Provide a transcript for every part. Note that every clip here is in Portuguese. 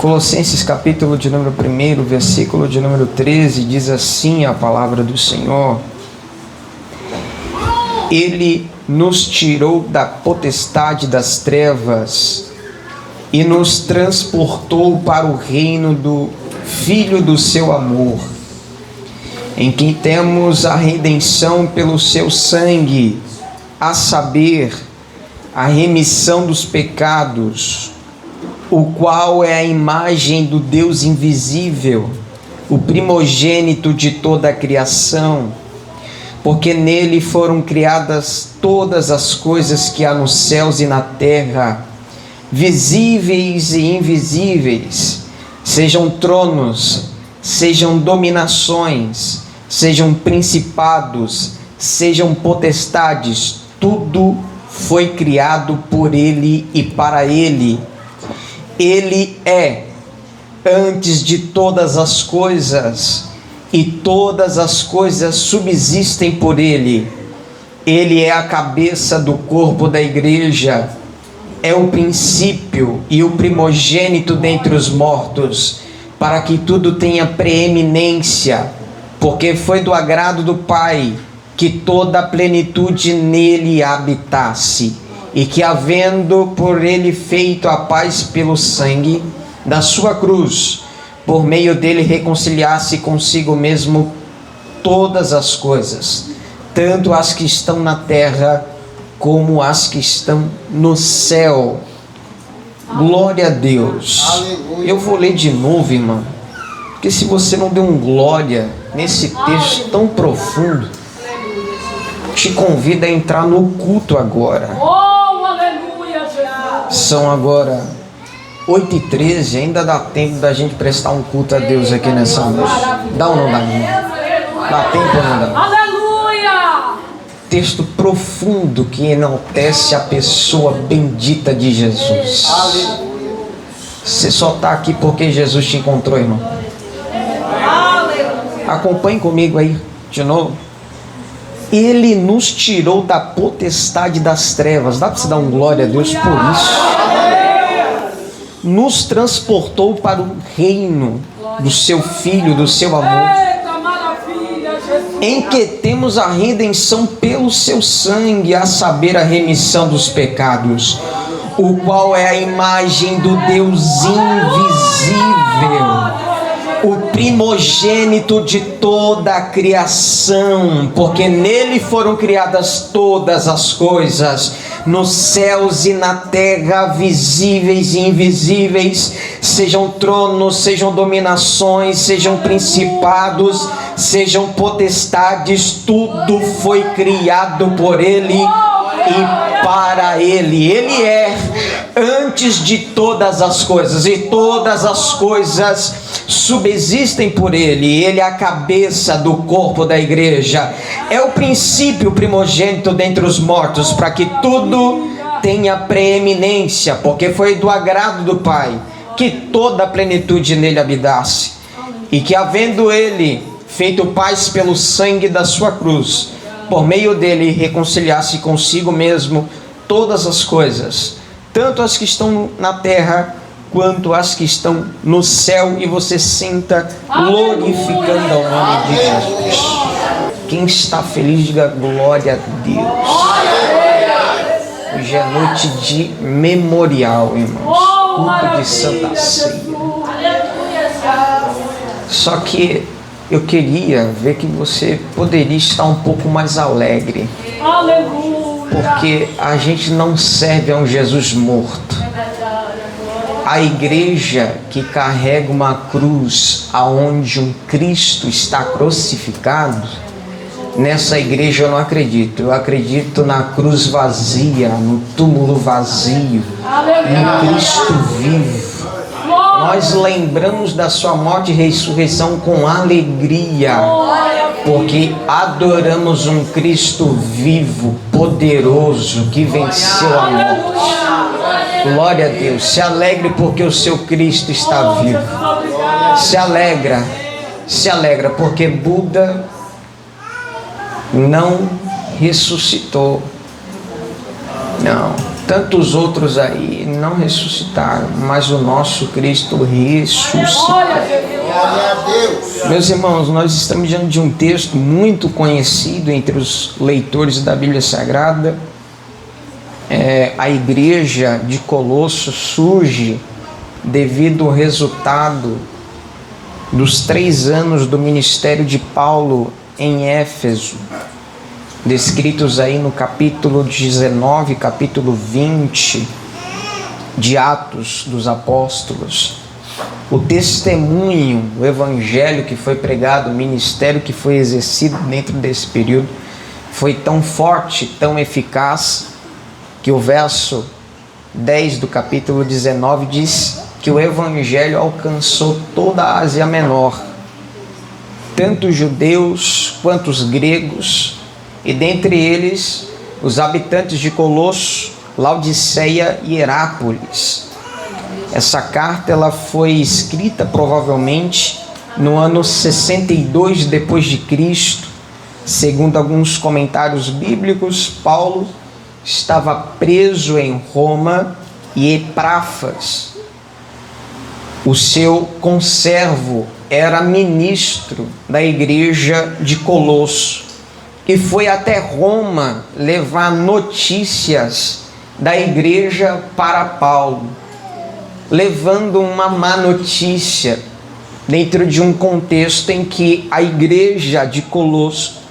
Colossenses capítulo de número 1, versículo de número 13, diz assim a palavra do Senhor: Ele nos tirou da potestade das trevas e nos transportou para o reino do Filho do seu amor, em que temos a redenção pelo seu sangue, a saber, a remissão dos pecados, o qual é a imagem do Deus invisível, o primogênito de toda a criação, porque nele foram criadas todas as coisas que há nos céus e na terra, visíveis e invisíveis, sejam tronos, sejam dominações, sejam principados, sejam potestades, tudo foi criado por ele e para ele. Ele é antes de todas as coisas, e todas as coisas subsistem por ele. Ele é a cabeça do corpo da igreja, é o princípio e o primogênito dentre os mortos, para que tudo tenha preeminência, porque foi do agrado do Pai que toda a plenitude nele habitasse, e que, havendo por ele feito a paz pelo sangue da sua cruz, por meio dele reconciliasse consigo mesmo todas as coisas, tanto as que estão na terra como as que estão no céu. Glória a Deus. Aleluia. Eu vou ler de novo, irmão, porque se você não deu um glória nesse texto tão profundo, te convido a entrar no culto agora. São agora 8h13, ainda dá tempo da gente prestar um culto a Deus aqui nessa noite. Dá ou não dá? Dá tempo ou não dá? Aleluia! Texto profundo que enaltece a pessoa bendita de Jesus. Você só está aqui porque Jesus te encontrou, irmão. Acompanhe comigo aí de novo. Ele nos tirou da potestade das trevas. Dá para você dar um glória a Deus por isso? Nos transportou para o reino do seu Filho, do seu amor, em que temos a redenção pelo seu sangue, a saber, a remissão dos pecados, o qual é a imagem do Deus invisível, o primogênito de toda a criação, porque nele foram criadas todas as coisas, nos céus e na terra, visíveis e invisíveis, sejam tronos, sejam dominações, sejam principados, sejam potestades, tudo foi criado por ele e para ele. Ele é antes de todas as coisas, e todas as coisas subsistem por ele. Ele é a cabeça do corpo da igreja, é o princípio primogênito dentre os mortos, para que tudo tenha preeminência, porque foi do agrado do Pai que toda a plenitude nele habitasse, e que, havendo ele feito paz pelo sangue da sua cruz, por meio dele reconciliasse consigo mesmo todas as coisas, tanto as que estão na terra quanto as que estão no céu. E você senta glorificando ao nome de Jesus. Quem está feliz, diga glória a Deus. Hoje é noite de memorial, irmãos, culto de Santa Ceia. Só que eu queria ver que você poderia estar um pouco mais alegre, porque a gente não serve a um Jesus morto. A igreja que carrega uma cruz aonde um Cristo está crucificado, nessa igreja eu não acredito. Eu acredito na cruz vazia, no túmulo vazio, no Cristo vivo. Nós lembramos da sua morte e ressurreição com alegria, porque adoramos um Cristo vivo, poderoso, que venceu a morte. Glória a Deus. Se alegre porque o seu Cristo está vivo. Se alegra porque Buda não ressuscitou. Não. Tantos outros aí não ressuscitaram, mas o nosso Cristo ressuscitou. Meus irmãos, nós estamos diante de um texto muito conhecido entre os leitores da Bíblia Sagrada. A igreja de Colosso surge devido ao resultado dos 3 anos do ministério de Paulo em Éfeso, descritos aí no capítulo 19, capítulo 20 de Atos dos Apóstolos. O testemunho, o evangelho que foi pregado, o ministério que foi exercido dentro desse período foi tão forte, tão eficaz, que o verso 10 do capítulo 19 diz que o evangelho alcançou toda a Ásia Menor, tanto os judeus quanto os gregos, e dentre eles os habitantes de Colosso, Laodiceia e Herápolis. Essa carta ela foi escrita provavelmente no ano 62 depois de Cristo. Segundo alguns comentários bíblicos, Paulo estava preso em Roma e Epáfras, o seu conservo, era ministro da igreja de Colosso e foi até Roma levar notícias da igreja para Paulo, levando uma má notícia dentro de um contexto em que a igreja de Colosso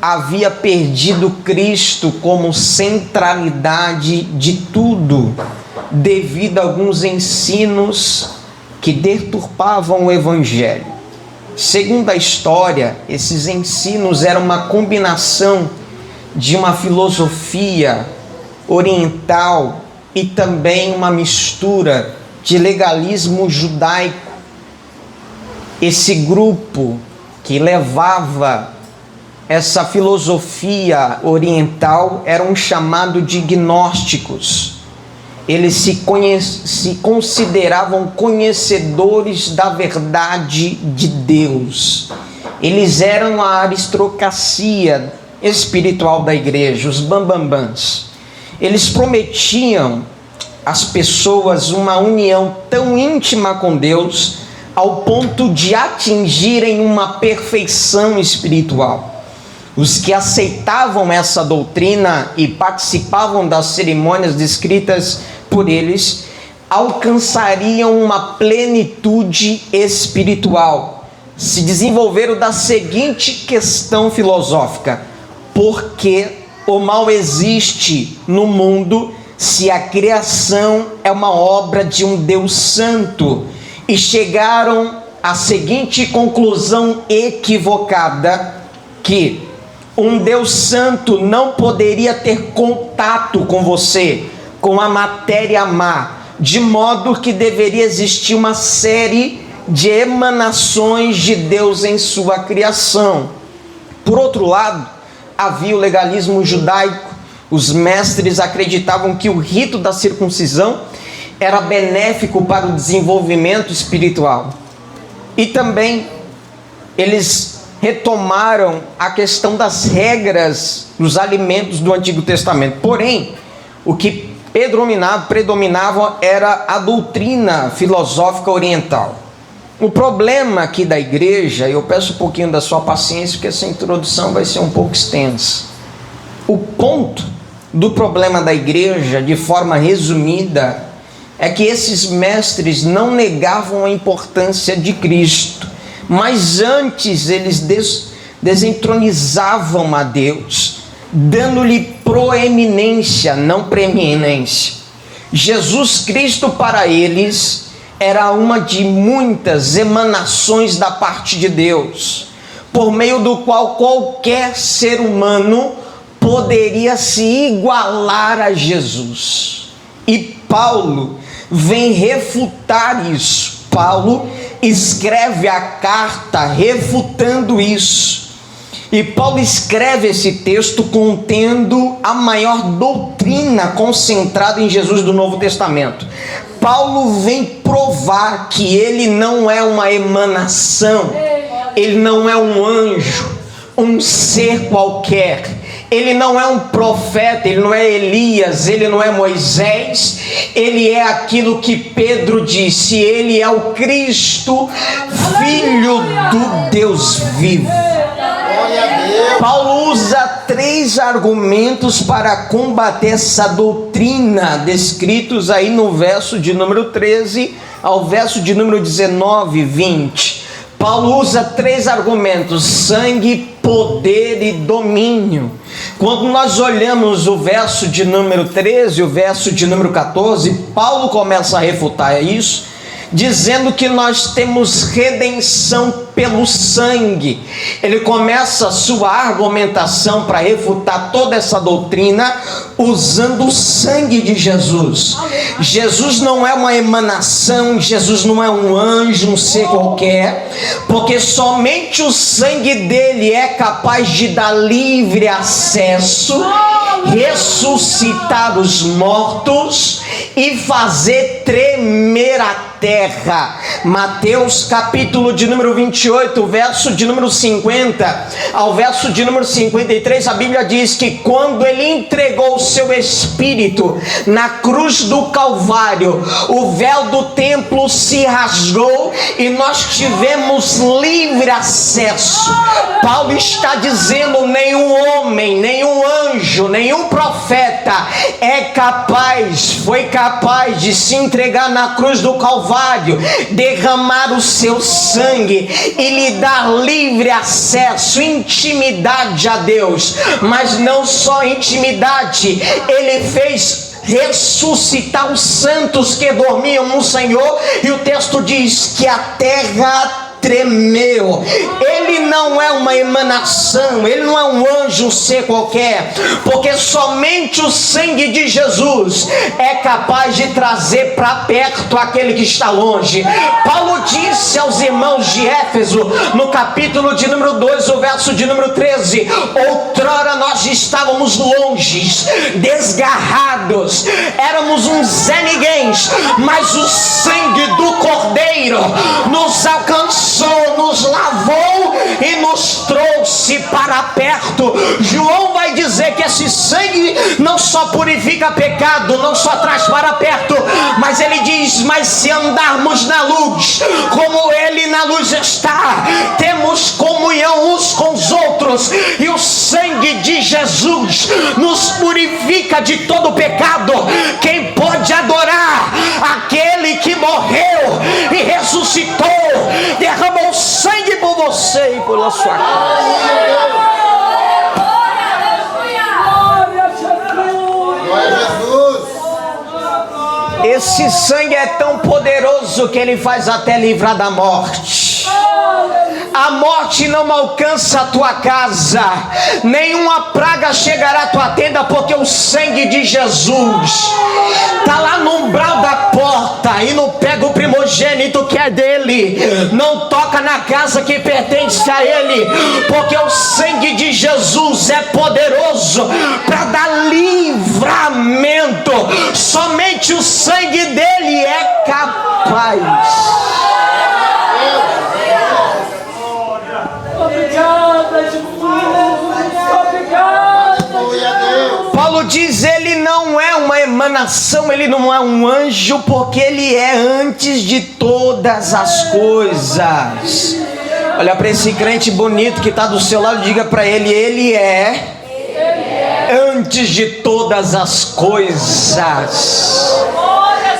havia perdido Cristo como centralidade de tudo, devido a alguns ensinos que deturpavam o evangelho. Segundo a história, esses ensinos eram uma combinação de uma filosofia oriental e também uma mistura de legalismo judaico. Esse grupo que levava essa filosofia oriental eram chamados de gnósticos. Eles se consideravam conhecedores da verdade de Deus. Eles eram a aristocracia espiritual da igreja, os bambambãs. Eles prometiam às pessoas uma união tão íntima com Deus, ao ponto de atingirem uma perfeição espiritual. Os que aceitavam essa doutrina e participavam das cerimônias descritas por eles alcançariam uma plenitude espiritual. Se desenvolveram da seguinte questão filosófica: por que o mal existe no mundo se a criação é uma obra de um Deus santo? E chegaram à seguinte conclusão equivocada: que um Deus santo não poderia ter contato com você, com a matéria má, de modo que deveria existir uma série de emanações de Deus em sua criação. Por outro lado, havia o legalismo judaico. Os mestres acreditavam que o rito da circuncisão era benéfico para o desenvolvimento espiritual. E também eles retomaram a questão das regras dos alimentos do Antigo Testamento. Porém, o que predominava era a doutrina filosófica oriental. O problema aqui da igreja, eu peço um pouquinho da sua paciência, porque essa introdução vai ser um pouco extensa. O ponto do problema da igreja, de forma resumida, é que esses mestres não negavam a importância de Cristo, mas antes eles desentronizavam a Deus, dando-lhe proeminência, não preeminência. Jesus Cristo para eles era uma de muitas emanações da parte de Deus, por meio do qual qualquer ser humano poderia se igualar a Jesus. E Paulo vem refutar isso. Paulo escreve a carta refutando isso. E Paulo escreve esse texto contendo a maior doutrina concentrada em Jesus do Novo Testamento. Paulo vem provar que ele não é uma emanação, ele não é um anjo, um ser qualquer. Ele não é um profeta, ele não é Elias, ele não é Moisés, ele é aquilo que Pedro disse, ele é o Cristo, Filho do Deus vivo. Paulo usa 3 argumentos para combater essa doutrina, descritos aí no verso de número 13 ao verso de número 19 e 20. Paulo usa 3 argumentos: sangue, poder e domínio. Quando nós olhamos o verso de número 13 e o verso de número 14, Paulo começa a refutar isso, dizendo que nós temos redenção pelo sangue. Ele começa a sua argumentação para refutar toda essa doutrina usando o sangue de Jesus. Jesus não é uma emanação, Jesus não é um anjo, um ser qualquer, porque somente o sangue dele é capaz de dar livre acesso, ressuscitar os mortos e fazer tremer a terra. Mateus capítulo de número 28, verso de número 50 ao verso de número 53, a Bíblia diz que quando ele entregou o seu espírito na cruz do Calvário, o véu do templo se rasgou e nós tivemos livre acesso. Paulo está dizendo: nenhum homem, nenhum anjo, nenhum profeta foi capaz de se entregar na cruz do Calvário, derramar o seu sangue e lhe dar livre acesso, intimidade a Deus. Mas não só intimidade, ele fez ressuscitar os santos que dormiam no Senhor, e o texto diz que a terra tremeu. Ele não é uma emanação, ele não é um anjo, um ser qualquer, porque somente o sangue de Jesus é capaz de trazer para perto aquele que está longe. Paulo disse aos irmãos de Éfeso, no capítulo de número 2, o verso de número 13: outrora nós estávamos longes, desgarrados, éramos uns Zé Ninguéms, mas o sangue do Cordeiro nos alcançou, nos lavou e nos trouxe para perto. João vai dizer que esse sangue não só purifica pecado, não só traz para perto, mas ele diz: mas se andarmos na luz, como ele na luz está, temos comunhão uns com os outros, e o sangue de Jesus nos purifica de todo pecado. Quem pode adorar aquele que morreu e ressuscitou, derramou sangue por você e pela sua casa? Esse sangue é tão poderoso que ele faz até livrar da morte. A morte não alcança a tua casa, nenhuma praga chegará à tua tenda, porque o sangue de Jesus está lá no umbral da porta e não pega o primogênito que é dele, não toca na casa que pertence a ele, porque o sangue de Jesus é poderoso para dar livramento. Somente o sangue dele é capaz. Paulo diz: ele não é uma emanação, ele não é um anjo, porque ele é antes de todas as coisas. Olha para esse crente bonito que está do seu lado, diga para ele: ele é antes de todas as coisas.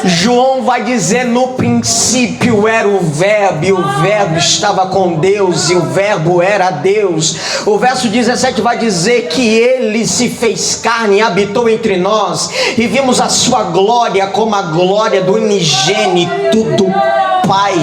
João vai dizer: no princípio era o verbo, e o verbo estava com Deus, e o verbo era Deus. O verso 17 vai dizer que ele se fez carne e habitou entre nós, e vimos a sua glória como a glória do unigênito do Pai.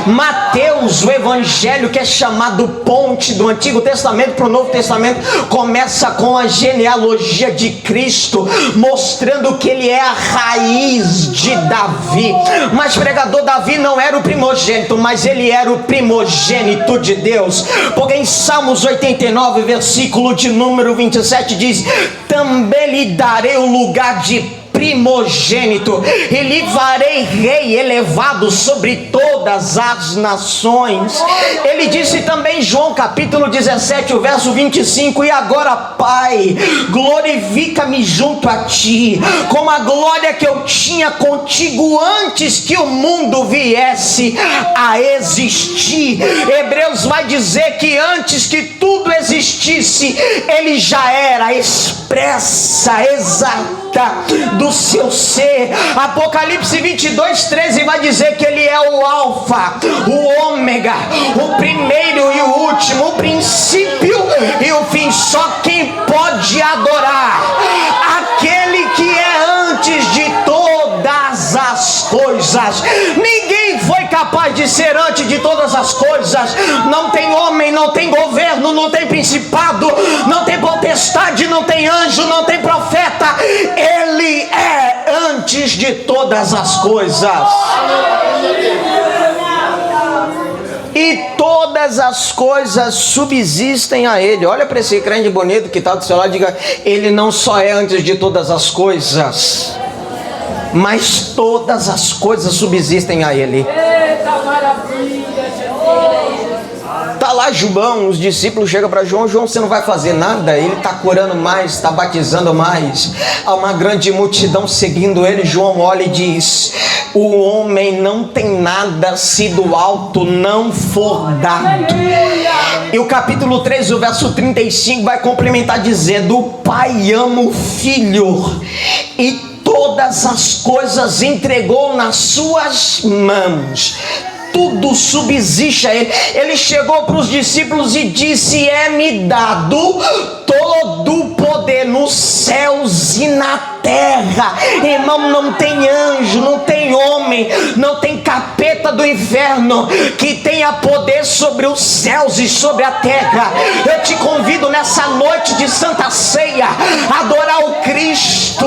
Mateus, o evangelho que é chamado ponte do Antigo Testamento para o Novo Testamento, começa com a genealogia de Cristo, mostrando que ele é a raiz de Davi. Mas pregador, Davi não era o primogênito, mas ele era o primogênito de Deus, porque em Salmos 89, versículo de número 27 diz: também lhe darei o lugar de primogênito, e lhe farei rei elevado sobre todos todas as nações. Ele disse também em João capítulo 17, o verso 25: e agora, Pai, glorifica-me junto a ti, com a glória que eu tinha contigo antes que o mundo viesse a existir. Hebreus vai dizer que antes que tudo existisse, ele já era a expressa exata do seu ser. Apocalipse 22:13 vai dizer que ele é o alfa, o ômega, o primeiro e o último, o princípio e o fim. Só quem pode adorar aquele que é antes de todas as coisas. Ninguém foi capaz de ser antes de todas as coisas. Não tem homem, não tem governo, não tem principado, não tem potestade, não tem anjo, não tem profeta. Ele é antes de todas as coisas. E todas as coisas subsistem a ele. Olha para esse crente bonito que está do seu lado e diga: ele não só é antes de todas as coisas, mas todas as coisas subsistem a ele. Eita maravilha, Jesus! Está lá João, os discípulos chegam para João: João, você não vai fazer nada? Ele está curando mais, está batizando mais, há uma grande multidão seguindo ele. João olha e diz: o homem não tem nada se do alto não for dado. E o capítulo 3, o verso 35 vai complementar dizendo: o Pai ama o Filho e todas as coisas entregou nas suas mãos. Tudo subsiste a ele. Ele chegou para os discípulos e disse: é-me dado todo o poder nos céus e na terra. Irmão, não tem anjo, não tem homem, não tem capeta do inferno que tenha poder sobre os céus e sobre a terra. Eu te convido nessa noite de Santa Ceia a adorar o Cristo,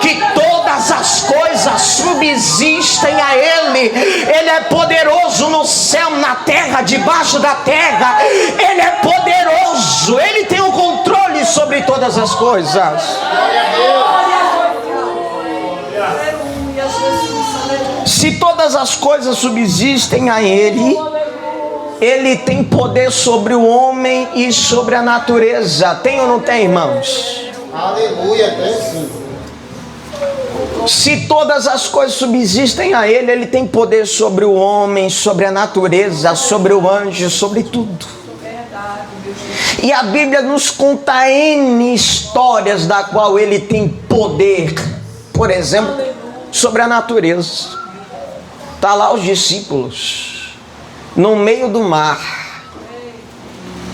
que todas as coisas subsistem a Ele. Ele é poderoso no céu, na terra, debaixo da terra. Ele é poderoso, Ele tem o controle sobre todas as coisas. Se todas as coisas subsistem a Ele, Ele tem poder sobre o homem e sobre a natureza. Tem ou não tem, irmãos? Aleluia, tem sim. Se todas as coisas subsistem a Ele, Ele tem poder sobre o homem, sobre a natureza, sobre o anjo, sobre tudo. E a Bíblia nos conta N histórias da qual Ele tem poder. Por exemplo, sobre a natureza. Está lá os discípulos no meio do mar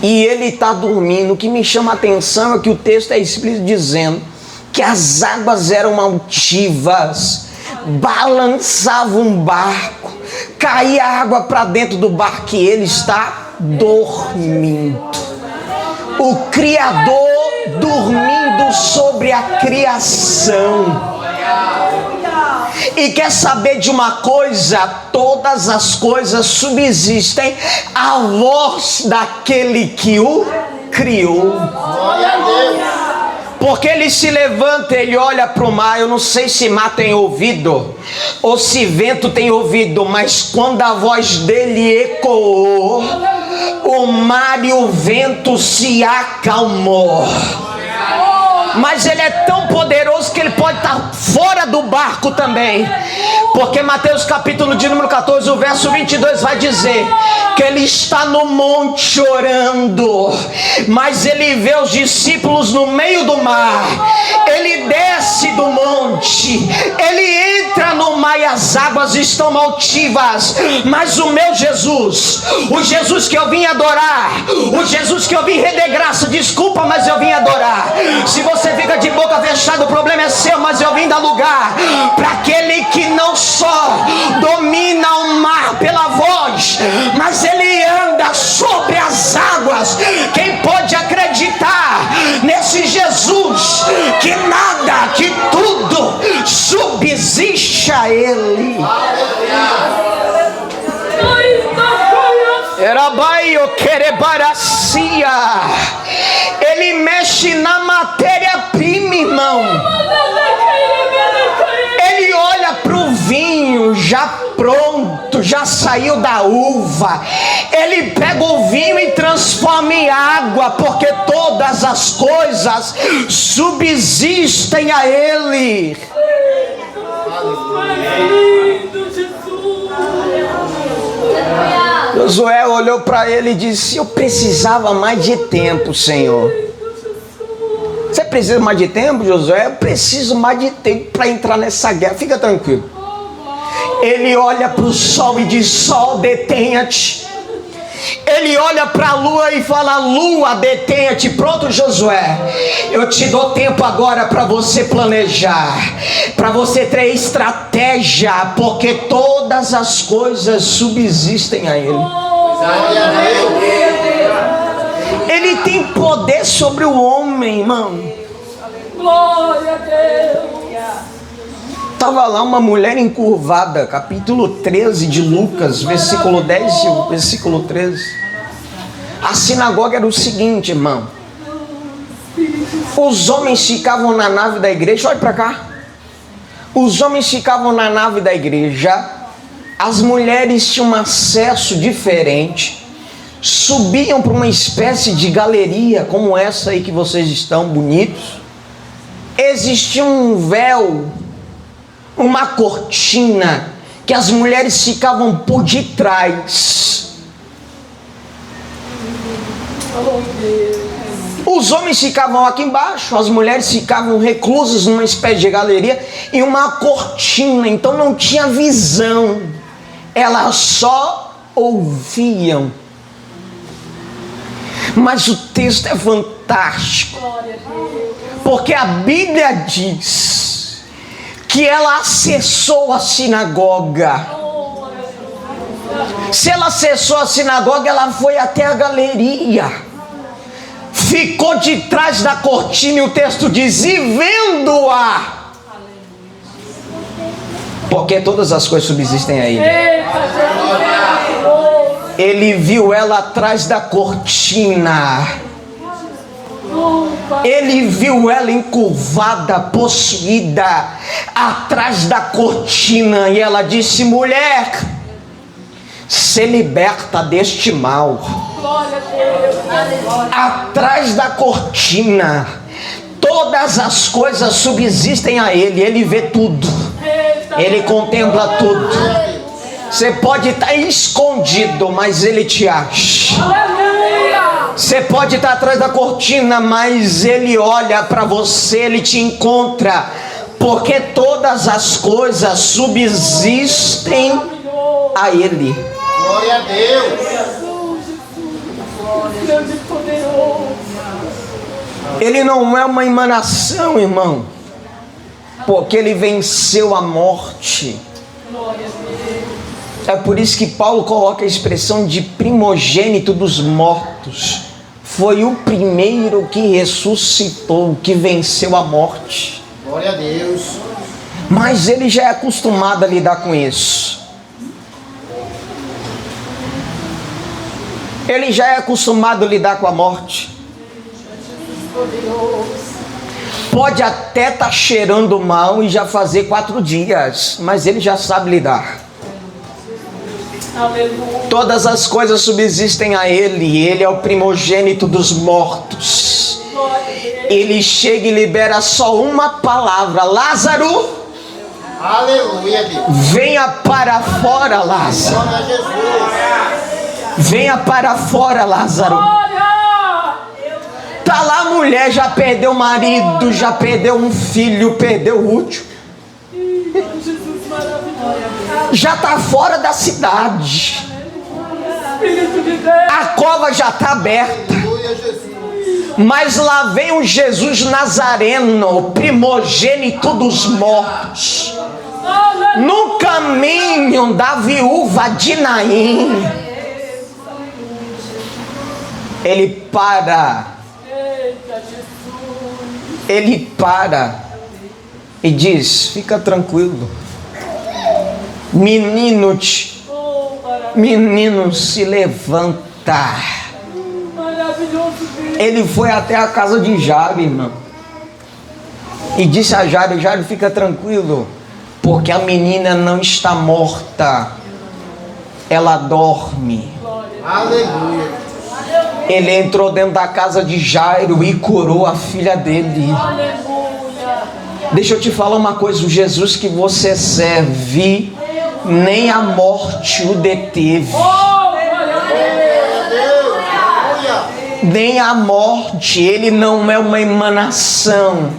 e Ele está dormindo. O que me chama a atenção é que o texto é explícito dizendo que as águas eram altivas, balançavam o barco, caía água para dentro do barco e Ele está dormindo. O Criador dormindo sobre a criação. E quer saber de uma coisa? Todas as coisas subsistem à voz daquele que o criou. Glória a Deus. Porque ele se levanta, ele olha para o mar. Eu não sei se mar tem ouvido ou se vento tem ouvido, mas quando a voz dele ecoou, o mar e o vento se acalmou. Mas ele é tão poderoso que ele pode estar fora do barco também. Porque Mateus capítulo de número 14, o verso 22 vai dizer que ele está no monte orando, mas ele vê os discípulos no meio do mar. Ele desce do monte, ele entra no mar e as águas estão altivas. Mas o meu Jesus, o Jesus que eu vim adorar, o Jesus que eu vim render graça, desculpa, mas eu vim adorar. Se você fica de boca fechada, o problema é seu, mas eu vim dar lugar para aquele que não só domina o mar pela voz, mas ele anda sobre as águas. Quem pode acreditar nesse Jesus que nada, que tudo subsiste a Ele? Erabaio querebaracia. Ele mexe na matéria-prima, irmão. Ele olha para o vinho já pronto, já saiu da uva. Ele pega o vinho e transforma em água, porque todas as coisas subsistem a Ele. Josué olhou para ele e disse: eu precisava mais de tempo, Senhor. Você precisa mais de tempo, Josué? Eu preciso mais de tempo para entrar nessa guerra. Fica tranquilo. Ele olha para o sol e diz: sol, detenha-te. Ele olha para a lua e fala: lua, detenha-te. Pronto, Josué, eu te dou tempo agora para você planejar, para você ter estratégia, porque todas as coisas subsistem a Ele. Ele tem poder sobre o homem, irmão. Glória a Deus. Estava lá uma mulher encurvada, capítulo 13 de Lucas, versículo 10 e versículo 13. A sinagoga era o seguinte, irmão. Os homens ficavam na nave da igreja, olha para cá. Os homens ficavam na nave da igreja, as mulheres tinham um acesso diferente, subiam para uma espécie de galeria, como essa aí que vocês estão, bonitos. Existia um véu, uma cortina, que as mulheres ficavam por detrás. Os homens ficavam aqui embaixo, as mulheres ficavam reclusas numa espécie de galeria e uma cortina, então não tinha visão, elas só ouviam. Mas o texto é fantástico, porque a Bíblia diz que ela acessou a sinagoga. Se ela acessou a sinagoga, ela foi até a galeria, ficou de trás da cortina, e o texto diz: e vendo-a, porque todas as coisas subsistem a Ele. Ele viu ela atrás da cortina. Ele viu ela encurvada, possuída, atrás da cortina, e ela disse: mulher, se liberta deste mal. Atrás da cortina, todas as coisas subsistem a Ele. Ele vê tudo, Ele contempla tudo. Você pode estar escondido, mas Ele te acha. Você pode estar atrás da cortina, mas Ele olha para você, Ele te encontra, porque todas as coisas subsistem a Ele. Glória a Deus. Ele não é uma emanação, irmão, porque Ele venceu a morte. É por isso que Paulo coloca a expressão de primogênito dos mortos. Foi o primeiro que ressuscitou, que venceu a morte. Glória a Deus. Mas ele já é acostumado a lidar com isso. Ele já é acostumado a lidar com a morte. Pode até estar cheirando mal e já fazer 4 dias, mas ele já sabe lidar. Aleluia. Todas as coisas subsistem a Ele. Ele é o primogênito dos mortos. Ele chega e libera só uma palavra: Lázaro, Aleluia, Deus. venha para fora, Lázaro. Glória a Jesus. Venha para fora, Lázaro. Tá lá a mulher, já perdeu o marido, já perdeu um filho, perdeu o último. Já está fora da cidade. A cova já está aberta. Aleluia, Jesus. Mas lá vem o Jesus Nazareno, o primogênito dos mortos, no caminho da viúva de Naim. Ele para e diz: fica tranquilo, menino, se levanta. Ele foi até a casa de Jairo, irmão, e disse a Jairo: Jairo, fica tranquilo, porque a menina não está morta, ela dorme. Aleluia. Ele entrou dentro da casa de Jairo e curou a filha dele. Aleluia. Deixa eu te falar uma coisa, o Jesus que você serve, nem a morte o deteve. Oh, glória a Deus. Aleluia. Nem a morte, ele não é uma emanação,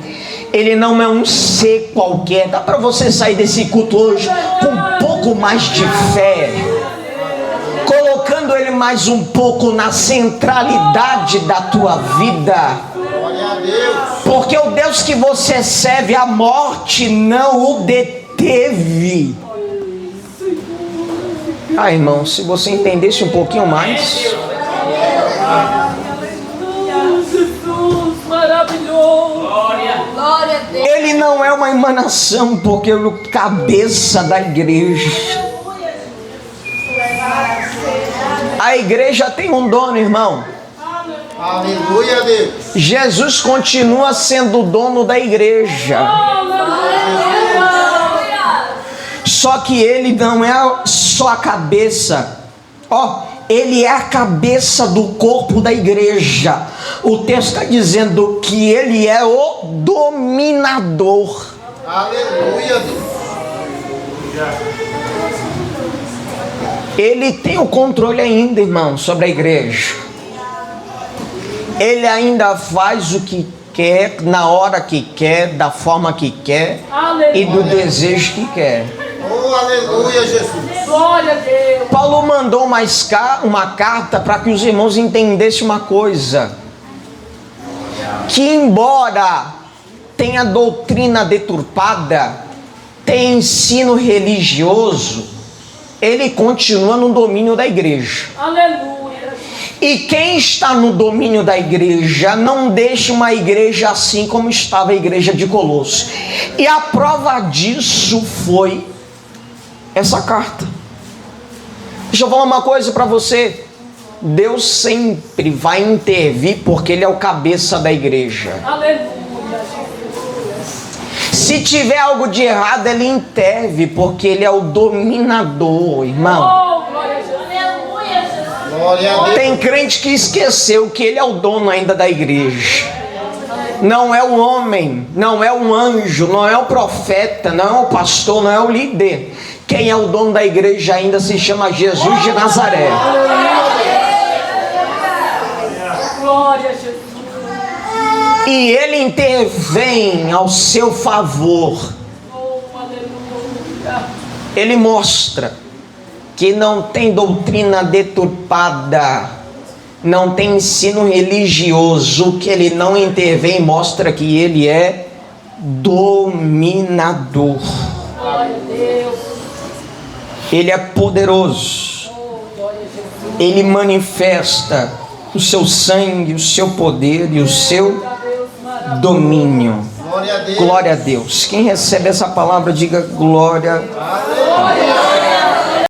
ele não é um ser qualquer. Dá para você sair desse culto hoje com um pouco mais de fé, colocando ele mais um pouco na centralidade da tua vida, Glória a Deus. porque o Deus que você serve, a morte não o deteve. Ah, irmão, se você entendesse um pouquinho mais. Jesus, maravilhoso. Glória a Deus. Ele não é uma emanação, porque ele é o cabeça da igreja. A igreja tem um dono, irmão. Aleluia, Deus. Jesus continua sendo o dono da igreja. Só que ele não é só a cabeça. Ele é a cabeça do corpo da igreja. O texto está dizendo que ele é o dominador. Aleluia, Deus. Ele tem o controle ainda, irmão, sobre a igreja. Ele ainda faz o que quer, na hora que quer, da forma que quer e do desejo que quer. Oh, aleluia, Jesus. Glória a Deus. Paulo mandou uma carta para que os irmãos entendessem uma coisa: que embora tenha doutrina deturpada, tenha ensino religioso, ele continua no domínio da igreja. Aleluia. E quem está no domínio da igreja não deixa uma igreja assim como estava a igreja de Colosso. E a prova disso foi essa carta. Deixa eu falar uma coisa para você. Deus sempre vai intervir porque Ele é o cabeça da igreja. Aleluia. Se tiver algo de errado, Ele intervém porque Ele é o dominador, irmão. Oh, glória a Deus. Aleluia, Jesus. Glória a Deus. Tem crente que esqueceu que Ele é o dono ainda da igreja. Não é o homem, não é um anjo, não é o profeta, não é o pastor, não é o líder. Quem é o dono da igreja ainda se chama Jesus de Nazaré. Glória a Jesus. E Ele intervém ao seu favor. Oh, aleluia. Ele mostra que não tem doutrina deturpada, não tem ensino religioso, que Ele não intervém, mostra que Ele é dominador. Glória a Deus. Ele é poderoso. Ele manifesta o seu sangue, o seu poder e o seu domínio. Glória a Deus. Glória a Deus. Quem recebe essa palavra, diga glória. Aleluia.